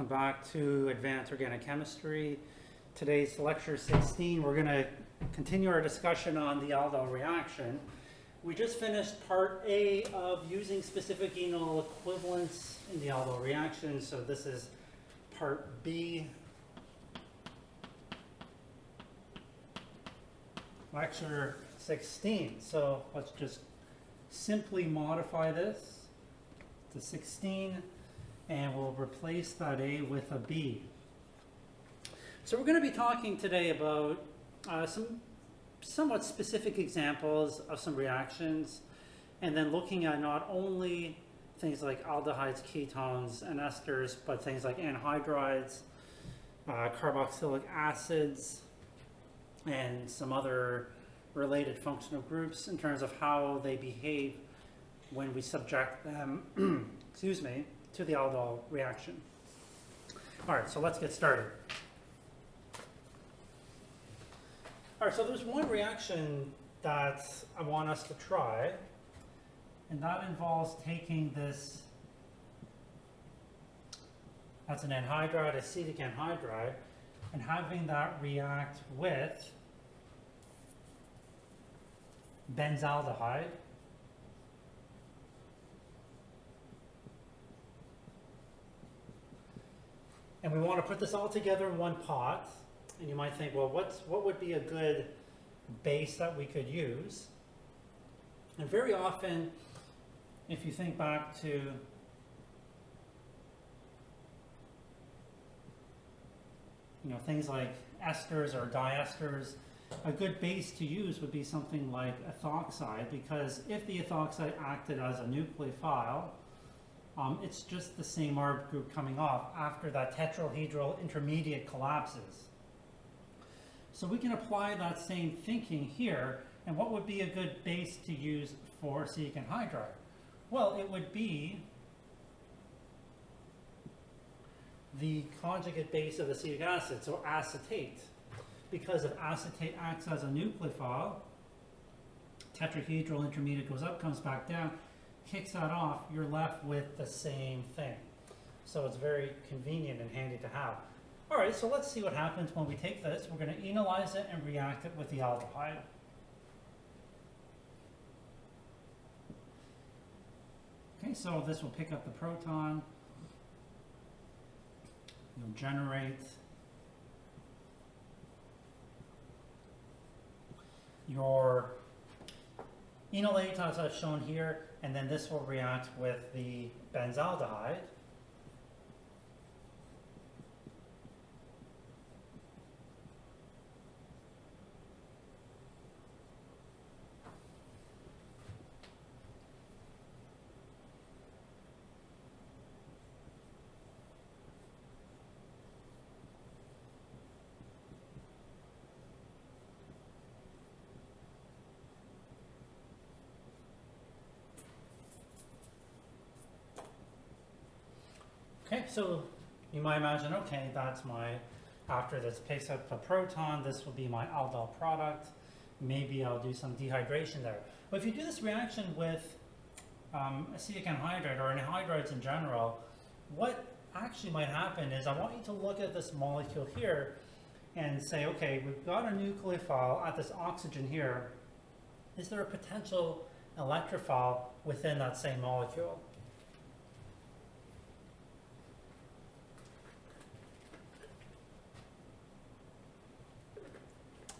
welcome back to Advanced Organic Chemistry. Today's lecture 16. We're going to continue our discussion on the Aldol reaction. We just finished part A of using specific enol equivalents in the Aldol reaction, so this is part B. Lecture 16. So let's just simply modify this to 16, and we'll replace that A with a B. So we're going to be talking today about some somewhat specific examples of some reactions, and then looking at not only things like aldehydes, ketones, and esters, but things like anhydrides, carboxylic acids, and some other related functional groups in terms of how they behave when we subject them excuse me, to the Aldol reaction. All right, so let's get started. All right, so there's one reaction that I want us to try, and that involves taking this, that's an anhydride, acetic anhydride, and having that react with benzaldehyde, and we want to put this all together in one pot. And you might think, well, what would be a good base that we could use? And very often, if you think back to things like esters or diesters, a good base to use would be something like ethoxide, because if the ethoxide acted as a nucleophile, it's just the same R group coming off after that tetrahedral intermediate collapses. So we can apply that same thinking here, and what would be a good base to use for acetic anhydride? Well, it would be the conjugate base of acetic acid, so acetate. Because if acetate acts as a nucleophile, tetrahedral intermediate goes up, comes back down, kicks that off, you're left with the same thing. So it's very convenient and handy to have. All right, so let's see what happens when we take this. We're going to enolize it and react it with the aldehyde. Okay, so this will pick up the proton. You'll generate your enolate as I've shown here, and then this will react with the benzaldehyde. Okay, so you might imagine, okay, that's my, after this picks up a proton, this will be my aldol product. Maybe I'll do some dehydration there. But if you do this reaction with acetic anhydride or anhydrides in general, what actually might happen is I want you to look at this molecule here and say, okay, we've got a nucleophile at this oxygen here. Is there a potential electrophile within that same molecule?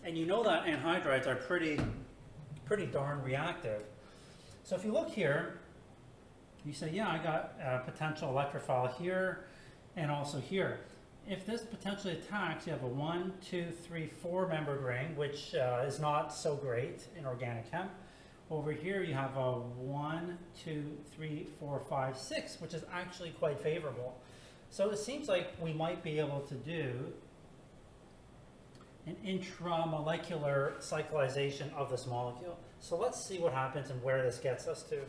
And you know that anhydrides are pretty darn reactive. So if you look here, you say, yeah, I got a potential electrophile here and also here. If this potentially attacks, you have a 1, 2, 3, 4 membered ring, which is not so great in organic chem. Over here you have a 1, 2, 3, 4, 5, 6, which is actually quite favorable. So it seems like we might be able to do an intramolecular cyclization of this molecule. So let's see what happens and where this gets us to.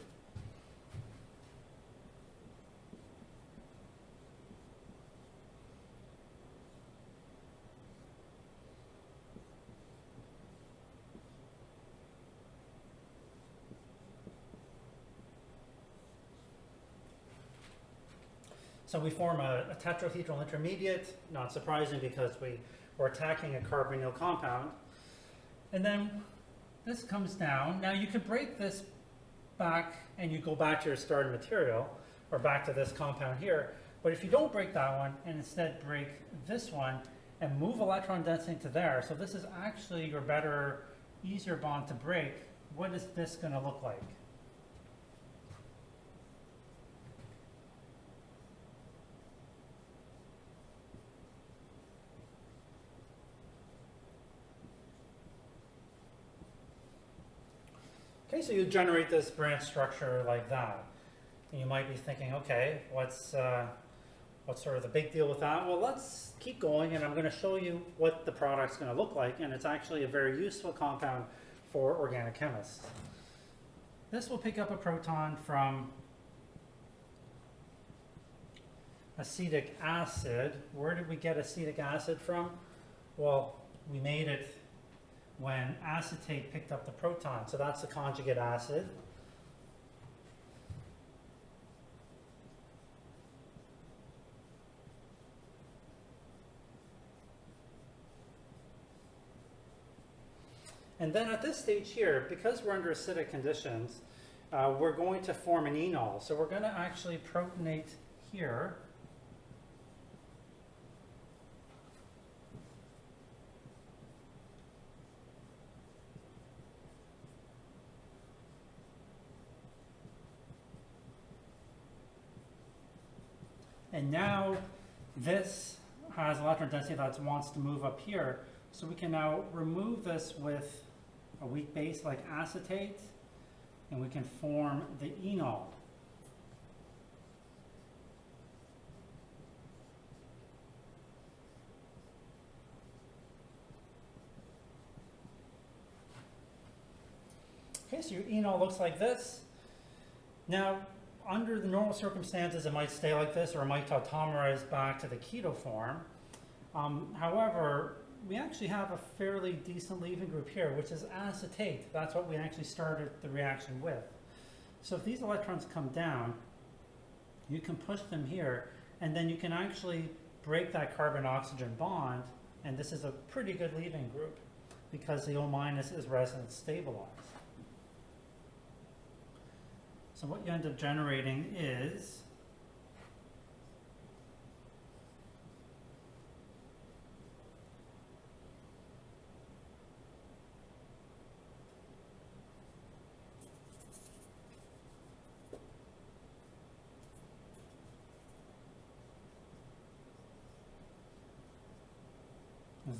So we form a tetrahedral intermediate, not surprising because we're attacking a carbonyl compound. And then this comes down. Now you could break this back and you go back to your starting material, or back to this compound here. But if you don't break that one and instead break this one and move electron density to there, so this is actually your better, easier bond to break, what is this going to look like? Okay, so you generate this branch structure like that. And you might be thinking, okay, what's sort of the big deal with that? Well, let's keep going, and I'm going to show you what the product's going to look like, and it's actually a very useful compound for organic chemists. This will pick up a proton from acetic acid. Where did we get acetic acid from? Well, we made it when acetate picked up the proton. So that's the conjugate acid. And then at this stage here, because we're under acidic conditions, we're going to form an enol. So we're going to actually protonate here. And now this has electron density that wants to move up here. So we can now remove this with a weak base like acetate, and we can form the enol. Okay, so your enol looks like this. Now, under the normal circumstances, it might stay like this, or it might tautomerize back to the keto form. However, we actually have a fairly decent leaving group here, which is acetate. That's what we actually started the reaction with. So if these electrons come down, you can push them here, and then you can actually break that carbon-oxygen bond, and this is a pretty good leaving group because the O- is resonance stabilized. So what you end up generating is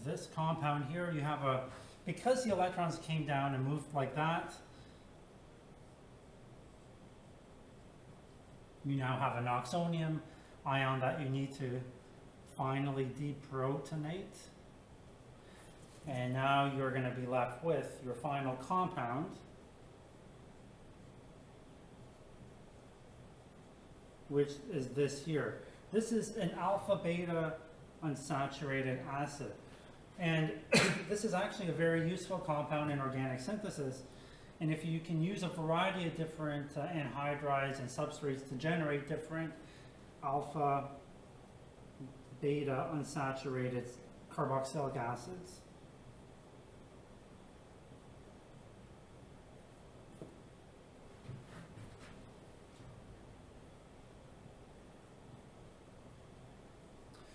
this compound here. You have a, because the electrons came down and moved like that, you now have an oxonium ion that you need to finally deprotonate. And now you're going to be left with your final compound, which is this here. This is an alpha beta unsaturated acid. And this is actually a very useful compound in organic synthesis. And if you can use a variety of different anhydrides and substrates to generate different alpha, beta unsaturated carboxylic acids.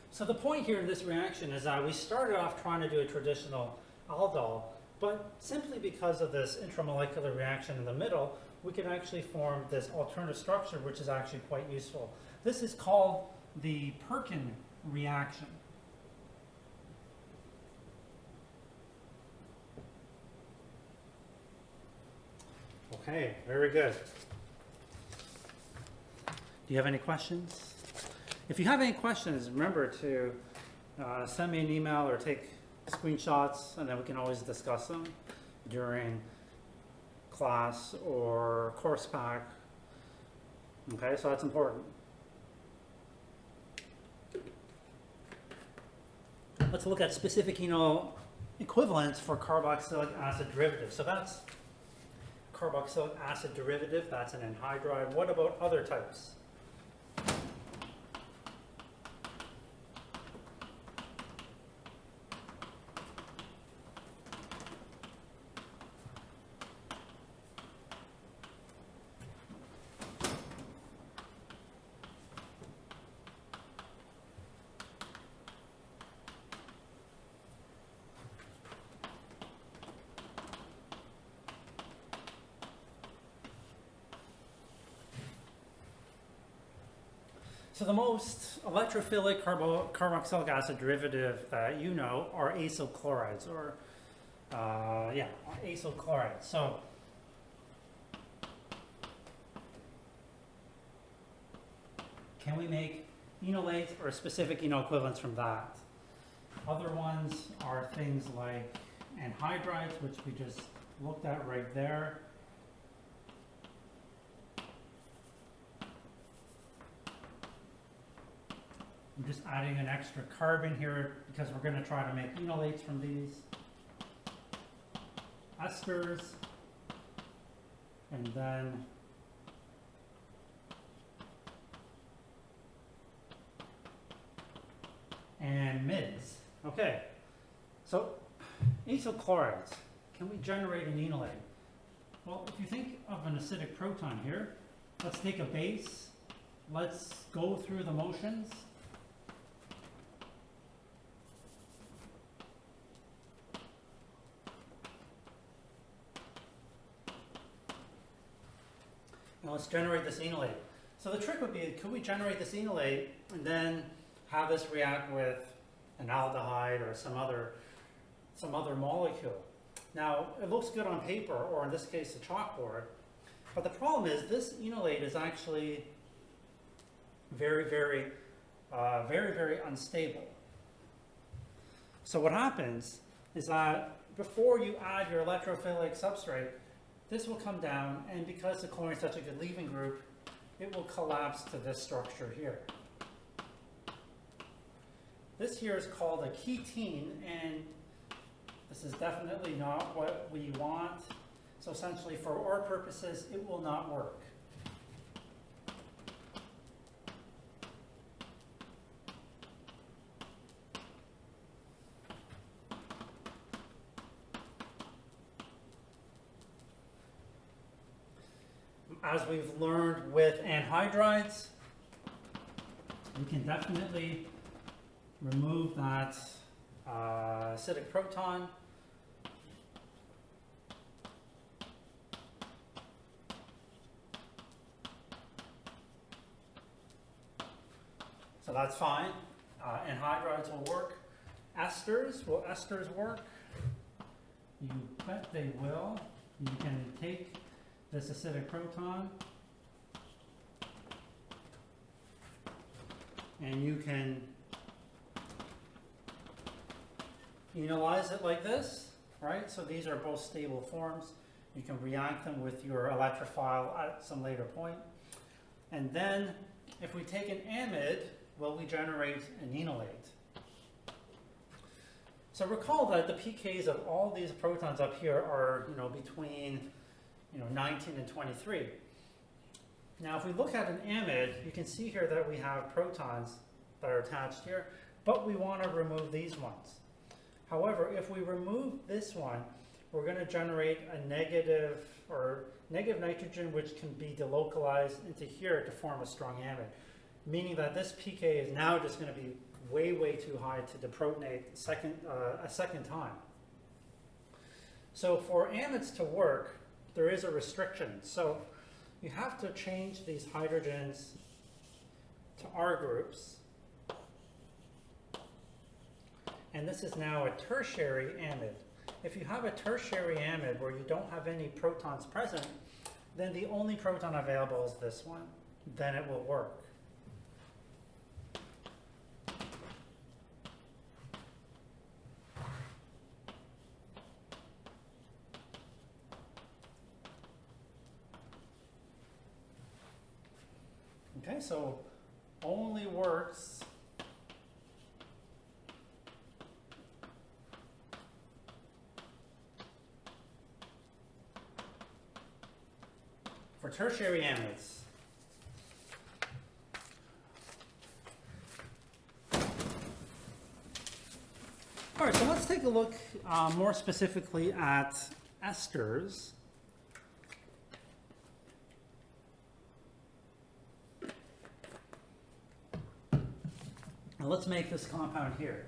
So the point here in this reaction is that we started off trying to do a traditional aldol, but simply because of this intramolecular reaction in the middle, we can actually form this alternative structure, which is actually quite useful. This is called the Perkin reaction. Okay, very good. Do you have any questions? If you have any questions, remember to send me an email or take screenshots, and then we can always discuss them during class or course pack. Okay, so that's important. Let's look at specific enol equivalents for carboxylic acid derivatives. So that's carboxylic acid derivative, that's an anhydride. What about other types? So the most electrophilic carboxylic acid derivative that you know are acyl chlorides, or acyl chlorides. So can we make enolate or specific enol equivalents from that? Other ones are things like anhydrides, which we just looked at right there. I'm just adding an extra carbon here because we're going to try to make enolates from these. Esters, and then and mids. Okay, so acyl chlorides, can we generate an enolate? Well, if you think of an acidic proton here, let's take a base, let's go through the motions. Now let's generate this enolate. So the trick would be, could we generate this enolate and then have this react with an aldehyde or some other molecule? Now it looks good on paper, or in this case the chalkboard, but the problem is this enolate is actually very, very unstable. So what happens is that before you add your electrophilic substrate, this will come down, and because the chlorine is such a good leaving group, it will collapse to this structure here. This here is called a ketene, and this is definitely not what we want. So essentially, for our purposes, it will not work. As we've learned with anhydrides, we can definitely remove that acidic proton. So that's fine. Anhydrides will work. Esters, will esters work? You bet they will. You can take this acidic proton and you can enolize it like this, right? So these are both stable forms. You can react them with your electrophile at some later point. And then if we take an amide, will we generate an enolate? So recall that the pKs of all these protons up here are, between 19 and 23. Now if we look at an amide, you can see here that we have protons that are attached here, but we want to remove these ones. However, if we remove this one, we're going to generate a negative nitrogen, which can be delocalized into here to form a strong amide, meaning that this pK is now just going to be way, way too high to deprotonate a second time. So for amides to work, there is a restriction. So you have to change these hydrogens to R groups. And this is now a tertiary amide. If you have a tertiary amide where you don't have any protons present, then the only proton available is this one. Then it will work. Okay, so only works for tertiary amides. All right, so let's take a look more specifically at esters. Now let's make this compound here.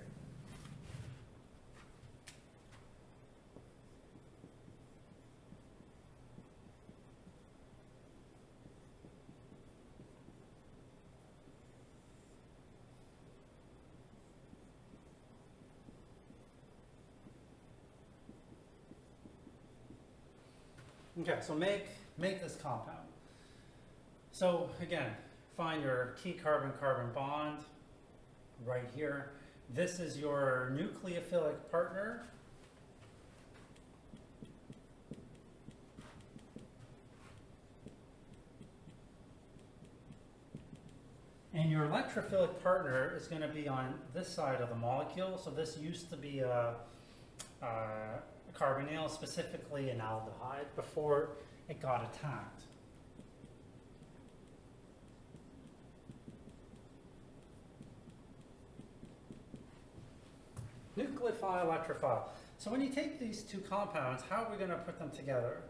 Okay, so make this compound. So again, find your key carbon-carbon bond right here. This is your nucleophilic partner. And your electrophilic partner is going to be on this side of the molecule. So this used to be a carbonyl, specifically an aldehyde, before it got attacked. Nucleophile, electrophile. So when you take these two compounds, how are we going to put them together?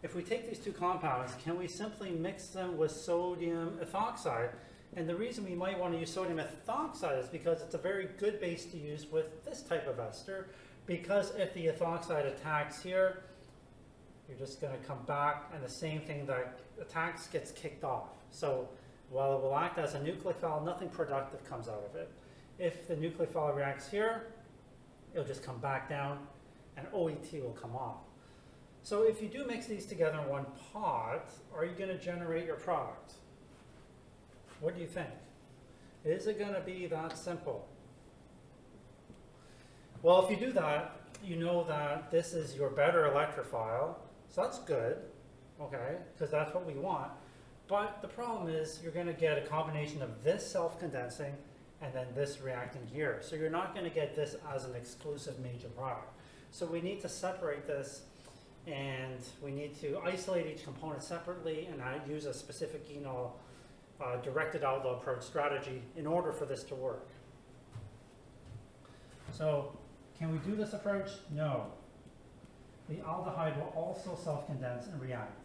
If we take these two compounds, can we simply mix them with sodium ethoxide? And the reason we might want to use sodium ethoxide is because it's a very good base to use with this type of ester, because if the ethoxide attacks here, you're just going to come back and the same thing that attacks gets kicked off. So while it will act as a nucleophile, nothing productive comes out of it. If the nucleophile reacts here, it'll just come back down and OET will come off. So if you do mix these together in one pot, are you going to generate your product? What do you think? Is it going to be that simple? Well, if you do that, you know that this is your better electrophile, so that's good, okay, because that's what we want. But the problem is you're going to get a combination of this self-condensing and then this reacting here. So you're not going to get this as an exclusive major product. So we need to separate this, and we need to isolate each component separately and use a specific enol directed aldol approach strategy in order for this to work. So can we do this approach? No. The aldehyde will also self-condense and react.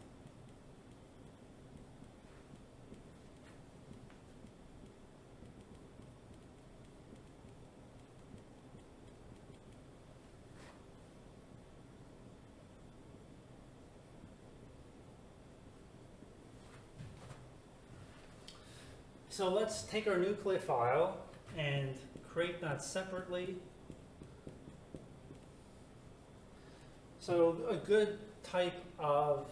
So let's take our nucleophile and create that separately. So a good type of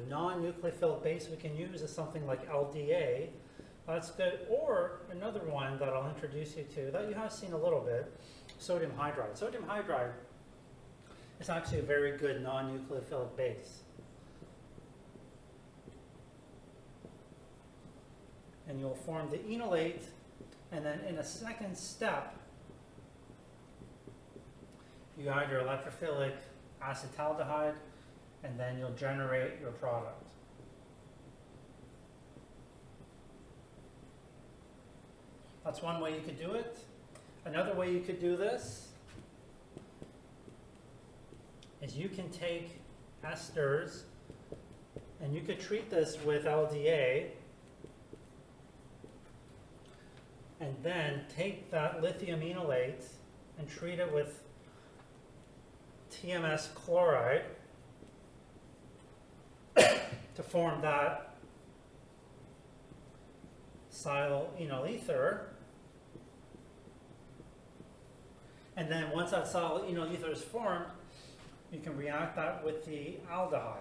non-nucleophilic base we can use is something like LDA. That's good. Or another one that I'll introduce you to that you have seen a little bit, sodium hydride. Sodium hydride is actually a very good non-nucleophilic base. And you'll form the enolate, and then in a second step, you add your electrophilic acetaldehyde, and then you'll generate your product. That's one way you could do it. Another way you could do this is you can take esters, and you could treat this with LDA, and then take that lithium enolate and treat it with TMS chloride to form that silyl enol ether. And then once that silyl enol ether is formed, you can react that with the aldehyde.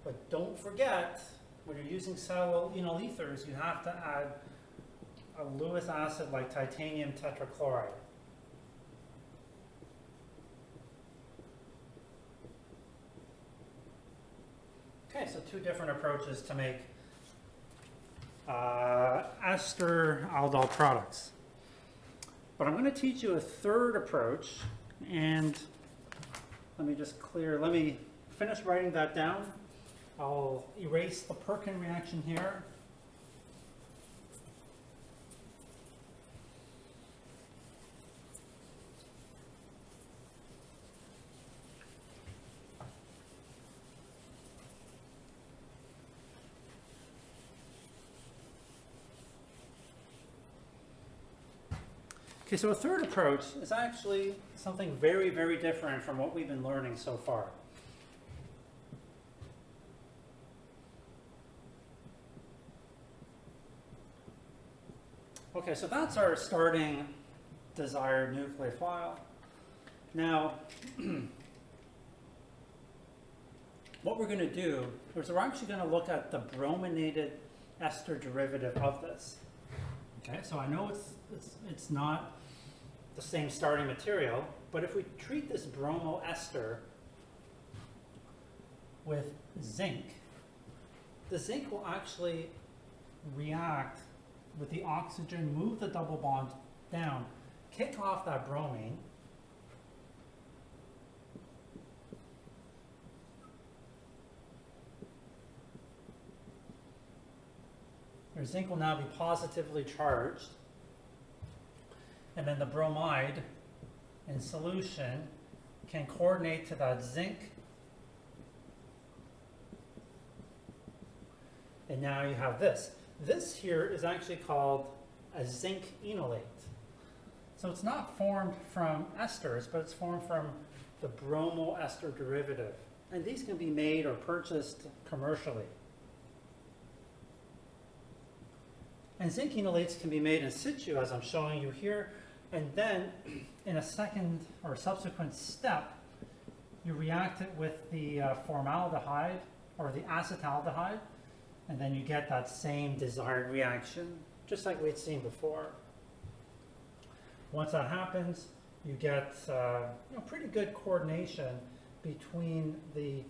But don't forget, when you're using silyl enol ethers, you have to add a Lewis acid like titanium tetrachloride. Okay, so two different approaches to make ester aldol products. But I'm going to teach you a third approach, and let me finish writing that down. I'll erase the Perkin reaction here. Okay, so a third approach is actually something very, very different from what we've been learning so far. Okay, so that's our starting desired nucleophile. Now, what we're going to do is we're actually going to look at the brominated ester derivative of this. Okay, so I know it's not the same starting material, but if we treat this bromo ester with zinc, the zinc will actually react with the oxygen, move the double bond down, kick off that bromine, your zinc will now be positively charged, and then the bromide in solution can coordinate to that zinc, and now you have this. This here is actually called a zinc enolate. So it's not formed from esters, but it's formed from the bromo ester derivative. And these can be made or purchased commercially. And zinc enolates can be made in situ, as I'm showing you here, and then in a second or subsequent step, you react it with the formaldehyde or the acetaldehyde, and then you get that same desired reaction, just like we'd seen before. Once that happens, you get pretty good coordination between the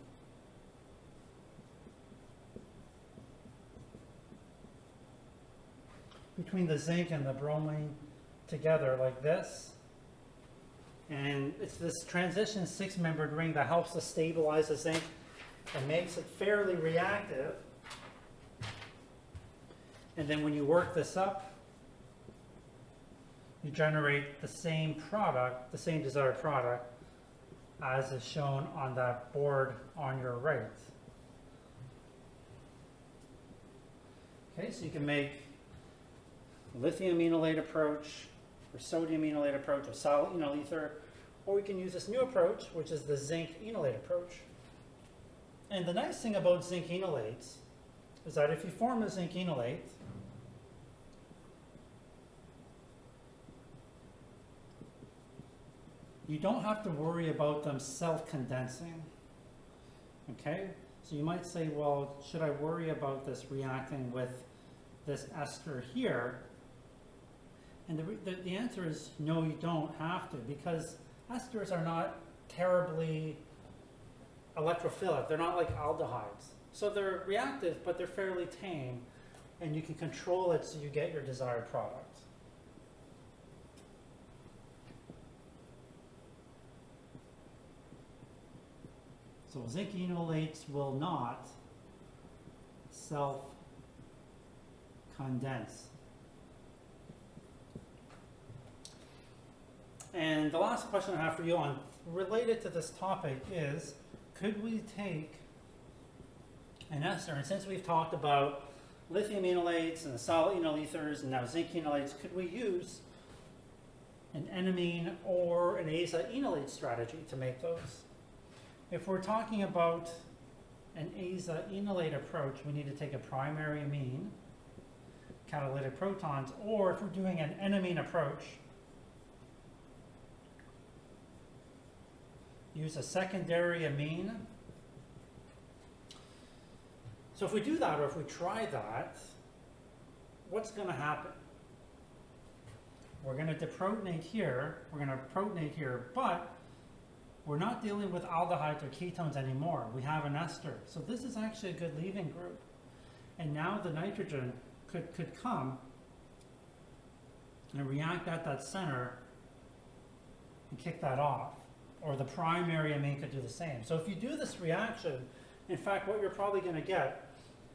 zinc and the bromine together like this. And it's this transition 6-membered ring that helps to stabilize the zinc and makes it fairly reactive. And then when you work this up, you generate the same product, the same desired product, as is shown on that board on your right. Okay, so you can make lithium enolate approach, or sodium enolate approach, or solid enol ether, or we can use this new approach, which is the zinc enolate approach. And the nice thing about zinc enolates is that if you form a zinc enolate, you don't have to worry about them self-condensing. Okay? So you might say, well, should I worry about this reacting with this ester here? And the answer is no, you don't have to, because esters are not terribly electrophilic. They're not like aldehydes. So they're reactive, but they're fairly tame, and you can control it so you get your desired product. So zinc enolates will not self-condense. And the last question I have for you on related to this topic is, could we take an ester, and since we've talked about lithium enolates and the solid enol ethers and now zinc enolates, could we use an enamine or an aza enolate strategy to make those? If we're talking about an aza enolate approach, we need to take a primary amine, catalytic protons, or if we're doing an enamine approach, use a secondary amine. So if we do that, or if we try that, what's going to happen? We're going to deprotonate here, we're going to protonate here, but we're not dealing with aldehydes or ketones anymore. We have an ester. So this is actually a good leaving group. And now the nitrogen could come and react at that center and kick that off. Or the primary amine could do the same. So if you do this reaction, in fact, what you're probably going to get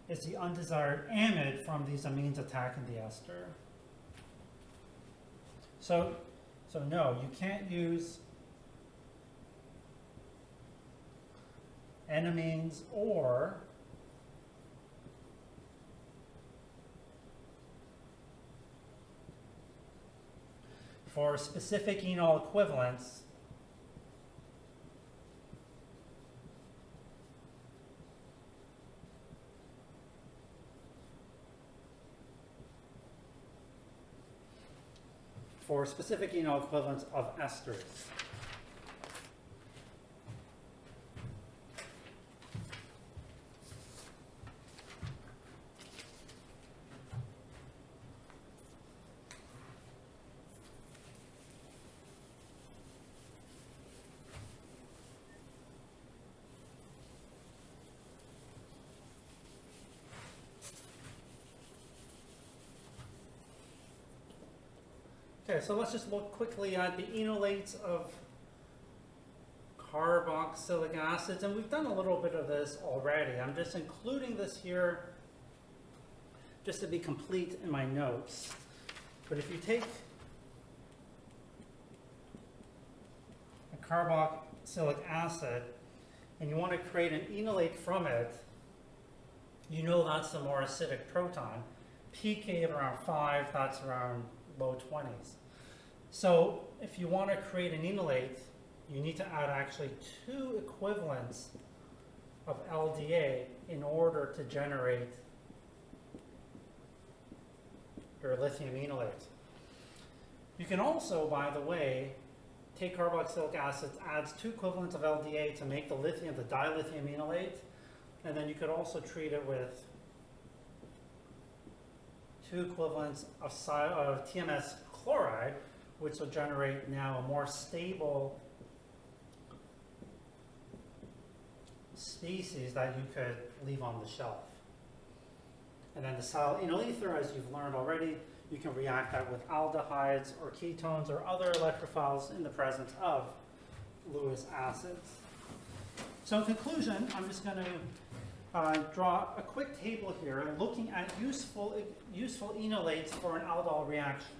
is the undesired amide from these amines attacking the ester. So no, you can't use enamines or for specific enol equivalents, of esters. Okay, so let's just look quickly at the enolates of carboxylic acids, and we've done a little bit of this already. I'm just including this here just to be complete in my notes. But if you take a carboxylic acid and you want to create an enolate from it, you know that's a more acidic proton. pK of around 5, that's around low 20s. So if you want to create an enolate, you need to add actually 2 equivalents of LDA in order to generate your lithium enolate. You can also, by the way, take carboxylic acids, adds 2 equivalents of LDA to make the lithium, the dilithium enolate, and then you could also treat it with 2 equivalents of TMS chloride, which will generate now a more stable species that you could leave on the shelf. And then the silyl enol ether, as you've learned already, you can react that with aldehydes or ketones or other electrophiles in the presence of Lewis acids. So in conclusion, I'm just going to draw a quick table here looking at useful enolates for an aldol reaction.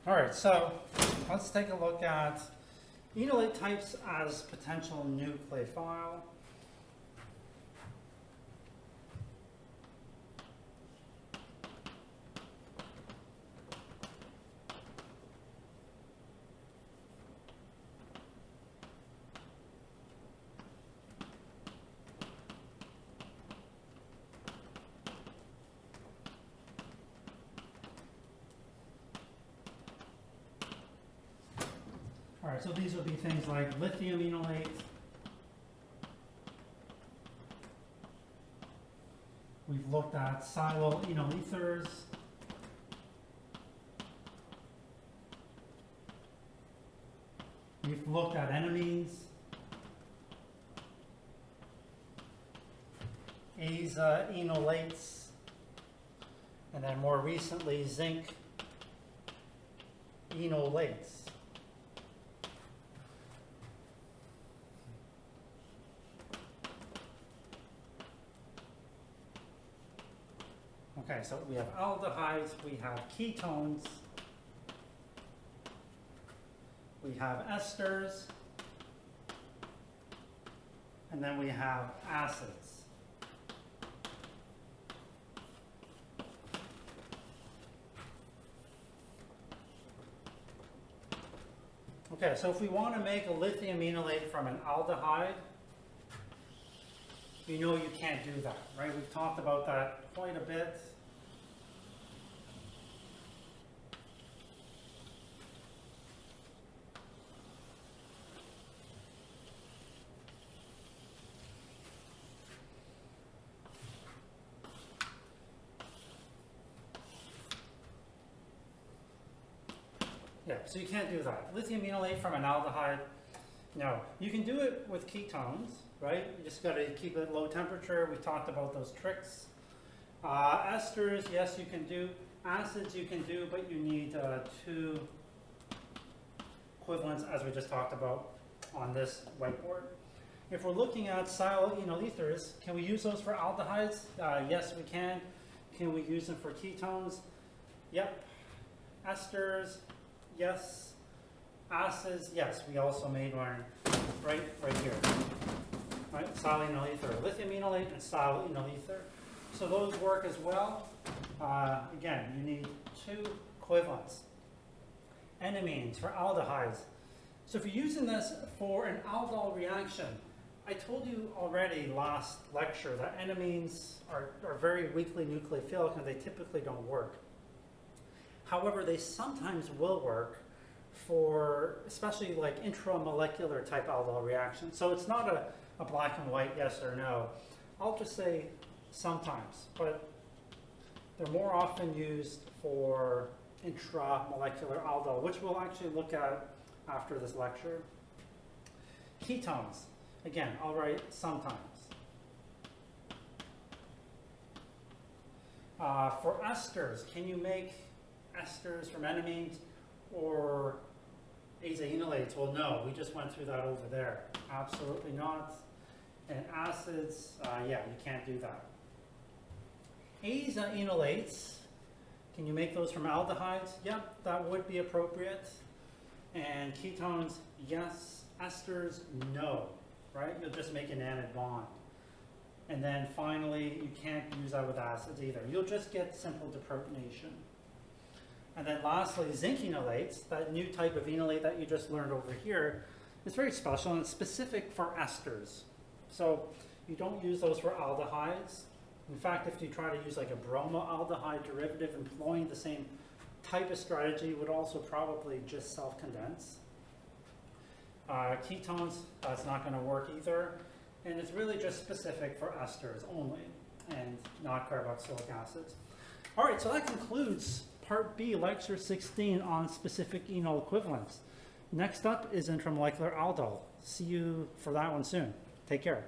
All right, so let's take a look at enolate types as potential nucleophile. All right, so these would be things like lithium enolate, we've looked at silyl enol ethers, we've looked at enamines, Enolates, and then more recently Zinc Enolates. Okay, so we have aldehydes, we have ketones, we have esters, and then we have acids. Okay, so if we want to make a lithium enolate from an aldehyde, you know you can't do that, right? We've talked about that quite a bit. Yeah, so you can't do that. Lithium enolate from an aldehyde, no. You can do it with ketones, right? You just got to keep it low temperature. We talked about those tricks. Esters, yes, you can do. Acids you can do, but you need 2 equivalents, as we just talked about on this whiteboard. If we're looking at silyl enol ethers, can we use those for aldehydes? Yes, we can. Can we use them for ketones? Yep. Esters, yes. Acids, yes. We also made one right here. Right, silyl enol ether, lithium enolate, and silyl enol ether. So those work as well. Again, you need 2 equivalents. Enamines for aldehydes. So if you're using this for an aldol reaction, I told you already last lecture that enamines are very weakly nucleophilic and they typically don't work. However, they sometimes will work for especially like intramolecular type aldol reactions. So it's not a black and white yes or no. I'll just say sometimes, but they're more often used for intramolecular aldol, which we'll actually look at after this lecture. Ketones, again, I'll write sometimes. For esters, can you make esters from enamines or enolates? Well, no, we just went through that over there. Absolutely not. And acids, yeah, you can't do that. Enolates, can you make those from aldehydes? Yeah, that would be appropriate. And ketones, yes. Esters, no, right? You'll just make an amide bond. And then finally, you can't use that with acids either. You'll just get simple deprotonation. And then lastly, zinc enolates, that new type of enolate that you just learned over here, is very special and it's specific for esters. So you don't use those for aldehydes. In fact, if you try to use like a bromoaldehyde derivative employing the same type of strategy, would also probably just self-condense. Ketones, that's not going to work either. And it's really just specific for esters only and not carboxylic acids. All right, so that concludes Part B, Lecture 16 on specific enol equivalents. Next up is intramolecular aldol. See you for that one soon. Take care.